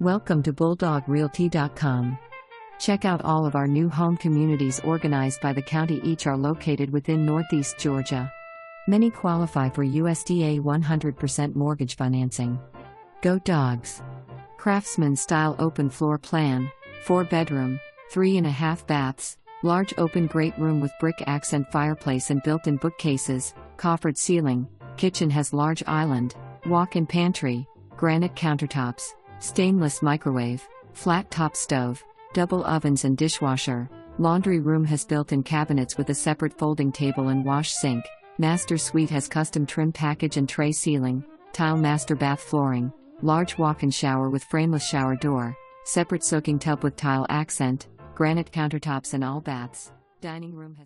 Welcome to BulldogRealty.com. Check out all of our new home communities organized by the county. Each are located within Northeast Georgia. Many qualify for USDA 100% mortgage financing. Go Dogs! Craftsman style open floor plan, 4-bedroom, 3.5 baths, large open great room with brick accent fireplace and built-in bookcases, coffered ceiling, kitchen has large island, walk-in pantry, granite countertops, stainless microwave, flat top stove, double ovens and dishwasher. Laundry room has built-in cabinets with a separate folding table and wash sink. Master suite has custom trim package and tray ceiling, tile master bath flooring, large walk-in shower with frameless shower door, separate soaking tub with tile accent, granite countertops in all baths. Dining room has